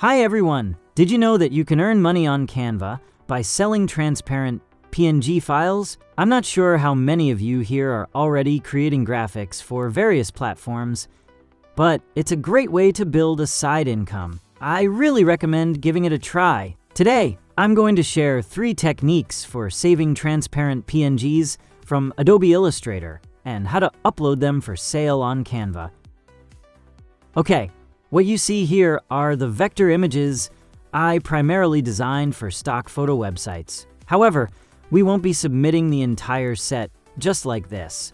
Hi everyone! Did you know that you can earn money on Canva by selling transparent PNG files? I'm not sure how many of you here are already creating graphics for various platforms, but it's a great way to build a side income. I really recommend giving it a try. Today, I'm going to share 3 techniques for saving transparent PNGs from Adobe Illustrator and how to upload them for sale on Canva. Okay. What you see here are the vector images I primarily designed for stock photo websites. However, we won't be submitting the entire set just like this,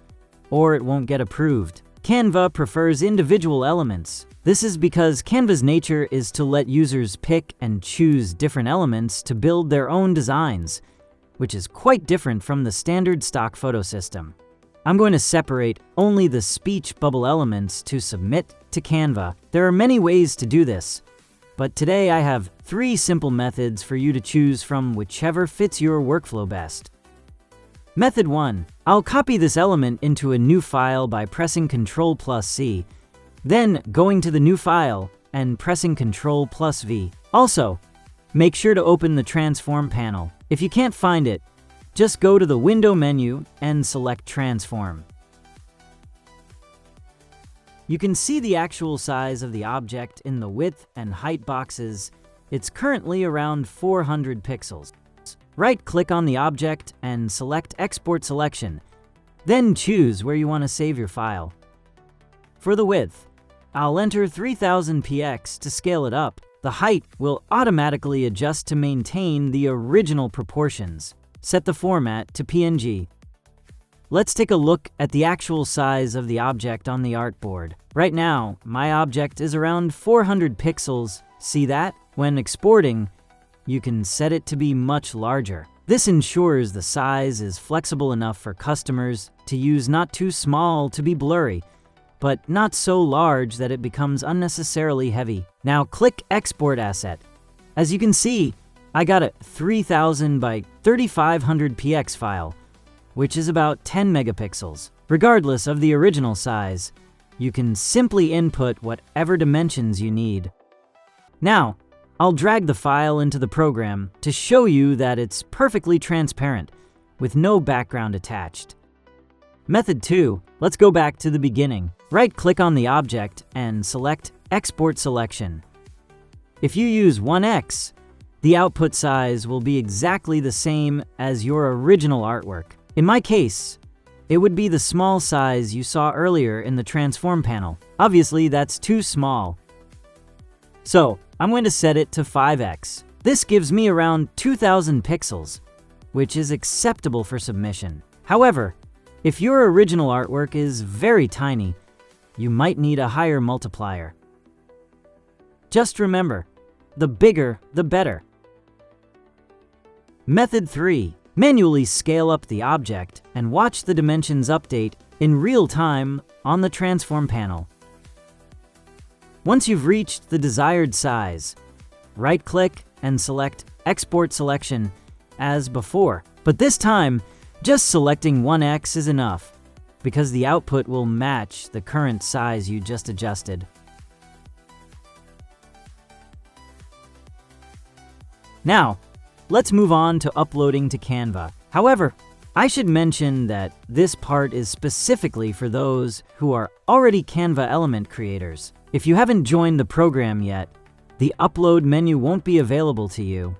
or it won't get approved. Canva prefers individual elements. This is because Canva's nature is to let users pick and choose different elements to build their own designs, which is quite different from the standard stock photo system. I'm going to separate only the speech bubble elements to submit to Canva. There are many ways to do this, but today I have 3 simple methods for you to choose from, whichever fits your workflow best. Method 1. I'll copy this element into a new file by pressing Ctrl+C, then going to the new file and pressing Ctrl+V. Also, make sure to open the transform panel. If you can't find it, just go to the window menu and select Transform. You can see the actual size of the object in the width and height boxes. It's currently around 400 pixels. Right-click on the object and select Export Selection. Then choose where you want to save your file. For the width, I'll enter 3000px to scale it up. The height will automatically adjust to maintain the original proportions. Set the format to PNG. Let's take a look at the actual size of the object on the artboard. Right now, my object is around 400 pixels. See that? When exporting, you can set it to be much larger. This ensures the size is flexible enough for customers to use, not too small to be blurry, but not so large that it becomes unnecessarily heavy. Now click Export Asset. As you can see, I got a 3000 by 3500 px file, which is about 10 megapixels. Regardless of the original size, you can simply input whatever dimensions you need. Now, I'll drag the file into the program to show you that it's perfectly transparent, with no background attached. Method 2, let's go back to the beginning. Right-click on the object and select Export Selection. If you use 1x, the output size will be exactly the same as your original artwork. In my case, it would be the small size you saw earlier in the transform panel. Obviously, that's too small. So, I'm going to set it to 5x. This gives me around 2000 pixels, which is acceptable for submission. However, if your original artwork is very tiny, you might need a higher multiplier. Just remember, the bigger, the better. Method 3. Manually scale up the object and watch the dimensions update in real time on the transform panel. Once you've reached the desired size, right-click and select Export Selection as before. But this time, just selecting 1x is enough, because the output will match the current size you just adjusted. Now, let's move on to uploading to Canva. However, I should mention that this part is specifically for those who are already Canva element creators. If you haven't joined the program yet, the upload menu won't be available to you.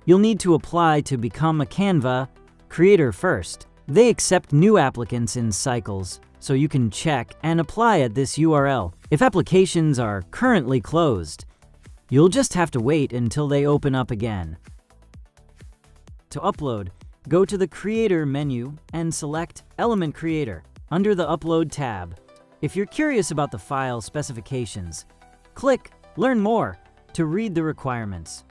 You'll need to apply to become a Canva creator first. They accept new applicants in cycles, so you can check and apply at this URL. If applications are currently closed, you'll just have to wait until they open up again. To upload, go to the Creator menu and select Element Creator under the Upload tab. If you're curious about the file specifications, click Learn More to read the requirements.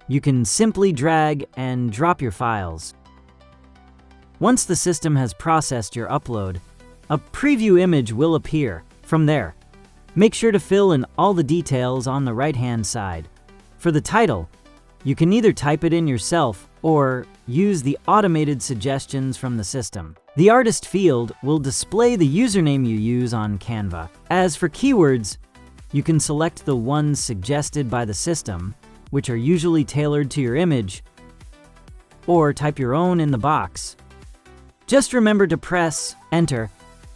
You can simply drag and drop your files. Once the system has processed your upload, a preview image will appear. From there, make sure to fill in all the details on the right-hand side. For the title, you can either type it in yourself or use the automated suggestions from the system. The artist field will display the username you use on Canva. As for keywords, You can select the ones suggested by the system, which are usually tailored to your image, or type your own in the box. Just remember to press Enter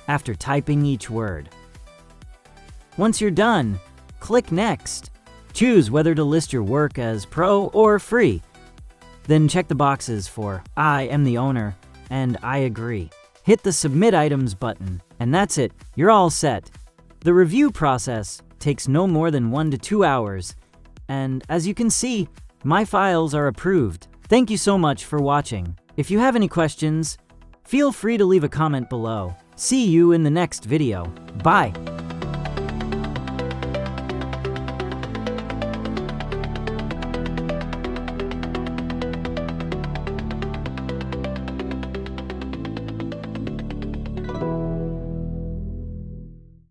after typing each word. Once you're done, click Next. Choose whether to list your work as Pro or Free. Then check the boxes for I am the owner and I agree. Hit the Submit Items button, and that's it. You're all set. The review process takes no more than 1 to 2 hours, and as you can see, my files are approved. Thank you so much for watching. If you have any questions, feel free to leave a comment below. See you in the next video. Bye!